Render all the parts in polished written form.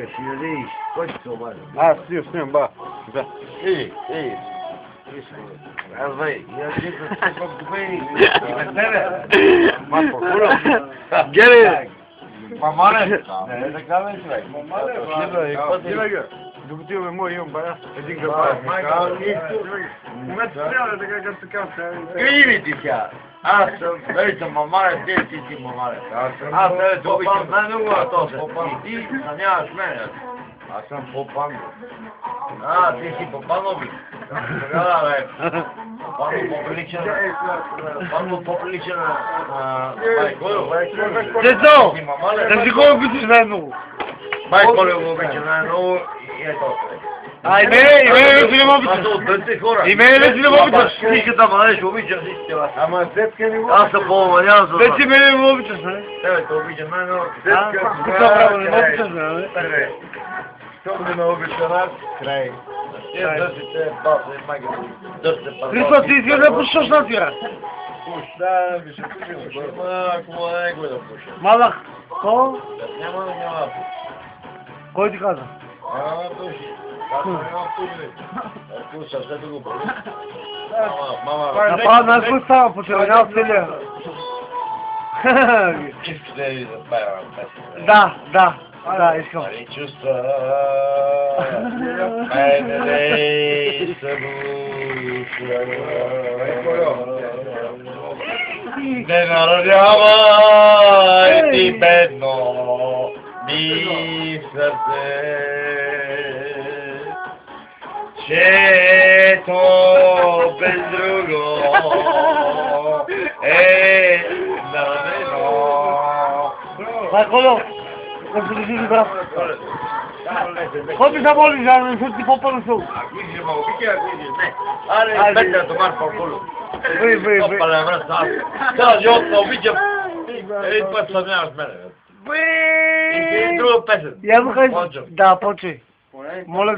Filho, pode tomar. Ah, sim, bah. Да. Эй. Давай, я где-то сколько говорил. Мама, Gel. мама, это говорит. Дубтилый мой, ем, бара. Один Скривите себя. Аз съм мамаре, ти си мамаре. Аз те обичам най-много, а то се. И ти нямаш мене. Аз съм Попан. Ти си Попанови. Тогава, бе. Попано по-прилича на Майколо. Децо! Да си кой обичаш най-много? Майколо го обича най-много и ето. А и мене вече не ме обичаш. Аз съм от двете хора. И мене вече не ме обичаш. Всичката младеж обича всичките вас. Ама сетка не го Аз съм по-уманян за това. вече мене не ме обичаш, не? Тебе те обичам най-много. Тук право не ме обичаш, не? Щом не ме обича нас, край. Дърсите баса и майка. Христос, ти искаш да пушаш на тира? Да, ми ще пушим. Ако не го да пушим. Малък, ко? Няма. Кой ти каза? Души. Аз няма пушим. Пуша, все да го пушим. Мама. Направо нас го става, почервенял целия. Искате да ви запевам песен? Да, искам. Пари чувства, мене не са душа. Не наранявай ти бедно ми сърце, чето без друго наранено. Майколо, да се лежи брат. Кой ти замоли, за да не ти попълно сул? Ако иде ме обича, ако иде не. Аре, петля томар по-коло. Бой. Опале, брат, аз цял живот не обичам. Един път съмняваш мене. И друга песен. Я му кажи. Да, почвай. Моля.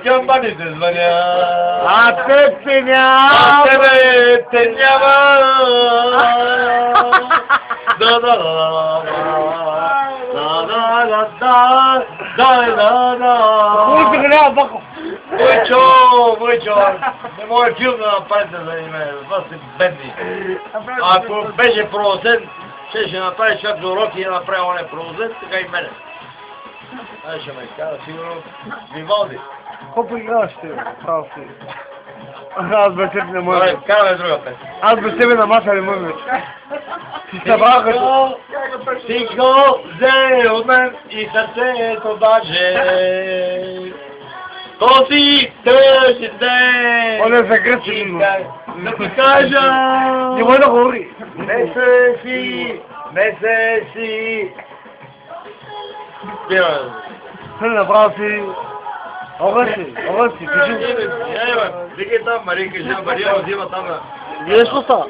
Камбаните звъня. А те няма. А тебе те няма. Хубаво се няма, Бако. Войчо, не може филм да направите за мен, това сте бедни. Ако беше продуцент, ще направи човек за уроки и направи он е продуцент, така и мене. Ще ме каза, сигурно Вивалди. Колко играш ти, прав си. Аз без тебе не мога. Караме друга песен. Аз без тебе на маса не мога вече. Си събрах като... Всичко взе от мен и сърцето даже. Този тъжен ден. Он е загръчен. Да ти кажа. Не може да говори. Не се си. Се направо си... Огъси, кажи. Викай там, Мария, кажи, Мария взима там. Вие що става?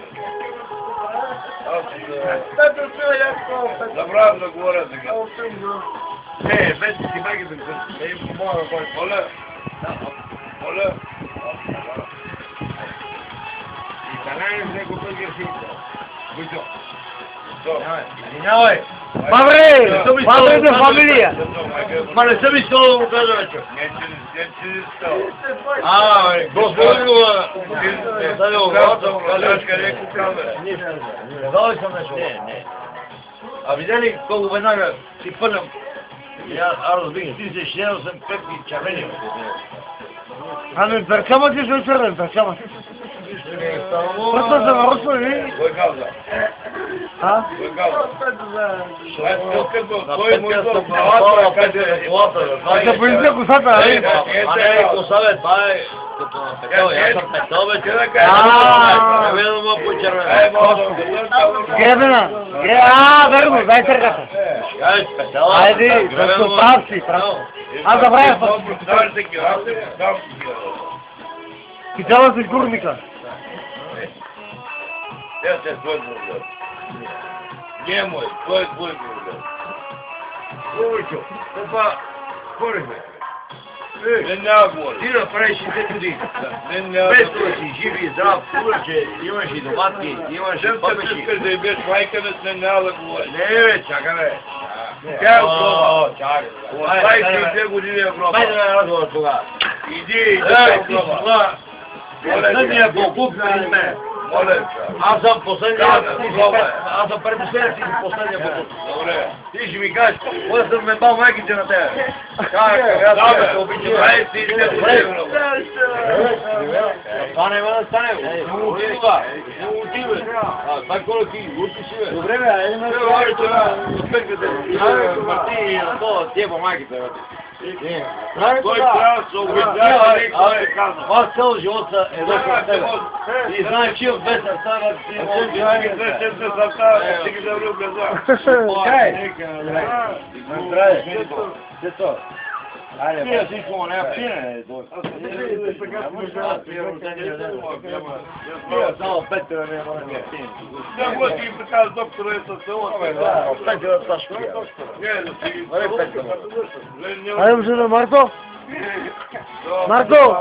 Забравям да говоря сега. Без си майки да го помога да ходиш. Моля. И така не го бъдеш. Будьо. Извинявай. Мавре de familia. Ма не съм искал да му кажа вече. Господи, дай го вратам, кажеш къде го камера. Не дали съм нещо. Не. А видели колко веднага си пънам. Аз разбих, ти се шнел съм пепки червени. Ами перчама ти се очервен, перчама. Просто се нарушва ли? Кой каза? А? Кой каза? Кой му е в главата, къде е главата? Да полиция косата, а не? А не, коса, бе, това е като на петъл, аз съм петъл, бе, човек. Не да ме почервен. Гребена. Верно, дай сърката. Кажеш петъл. Айде, защото прав си, прав. Аз забравях път. Китала си гурника. Тя се е твой проблем. Не е мой, твой проблем. Ловичо, това хорихме. Не няма говори. Ти направиш 60 години. Без това си жив и здрав, че имаш и доматки, имаш и пъпеши. Да имаш майка, не няма да говори. Не, бе, чакай, бе. Тя е гроба. Чакай. От 22 години е гроба. Хайде на разговор тогава. Иди Ти в си гроба. това. Последния покуп при мен. Моля те. Аз съм последния, Да, ти си гроба е. аз съм предпоследния, ти си последния покуп. Добре. Ти ще ми кажеш, кой съм ме бал майките на тебе. Чакай, аз Да, те бе. обичам. 22 години е гроба. Стане, бе, да стане. Не му отиде това. Не му отиде. Това е коли ти, лучи си, бе. Добре, бе, айде ме говори това. Успехте. Марти и на това, тия по майките, бе. Той трябва да се обичава, никой не казва. Аз цял живот е дошъл с тебе. И знаеш, че в две сърца да си Айде, бе, всичко не е пине. Само Петър не може да пине. Не може да ги прикажа доктора и със село. Петър да ташко. Айде, мъжена, Марко! Марко!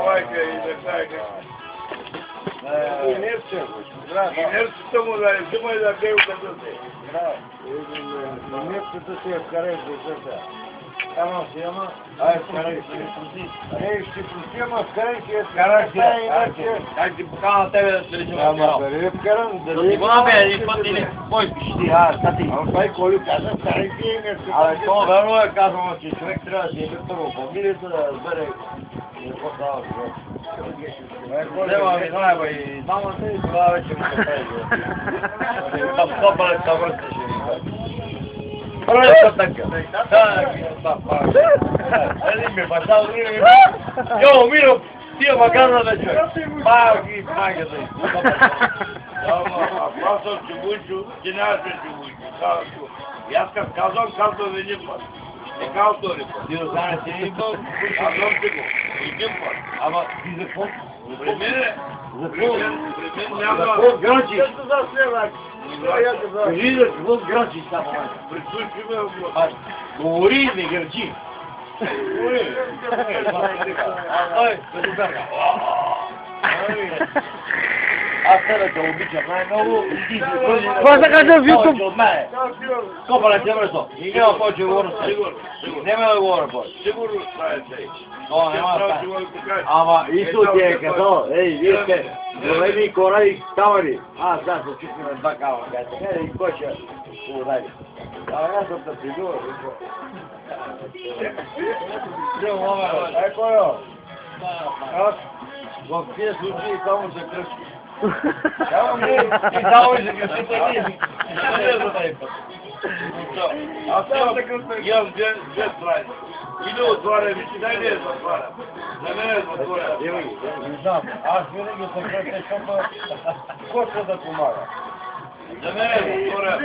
Инерцията му да е, взимай да бе отъдъте. Инерцията си е вкарай в душата. Ама си, ама, ай, вкарай си, ще прости, ама вкарай си, вкарай си, как ти покана тебе да се речем. Ама, дали вкарам, дали... Има, бе, един път или кой спиш ти, стати. Ама това и Колю каза, вкарай си, инерцията. Абе, това верно е казано, че човек трябва да си е първо фамилията, да разбере какво става живот. Взема ми знае, бе, и мамата и това вече му се прави живот. Там топале са върте ще ми кажа. Проле са така. Ели ми баща, дори ми Йо, Миро, тия макарна да човек. Ги магата и Аз съм Чебуйчо, ти нямаш Чебуйчо. И аз като казвам един път. Не казвам втори път. Ти останеш един път, Казвам ти го. Един път. ама ти за какво? При мен няма... За какво гранчиш? Кажи за какво гранчиш само. Присуши ме в Говори, не гранчи. Говори. Ай, да ти бяга. Аз тебе те обичам най-много и ти си бъди на Това се казва в YouTube. повече от мене. Копале те мръсо. И няма повече да говоря с теб. Няма да говоря повече. Сигурно това е тъй. То няма да стане. Ама Исус ти е казал, ей, вие сте големи кора и камъни. Аз сега се чукам на два камъна. Ей, кой ще удари? Аз съм да придува. Ей, койо? Аз в тия случаи само за кръчки. Ти само и за кръчките ни. Не за тази път. Аз имам две страни. Или отварям и дай не е затварям. За мен е затворя. Не знам, аз винаги съм кръчка, защото кой ще да помага. За мен е затворя.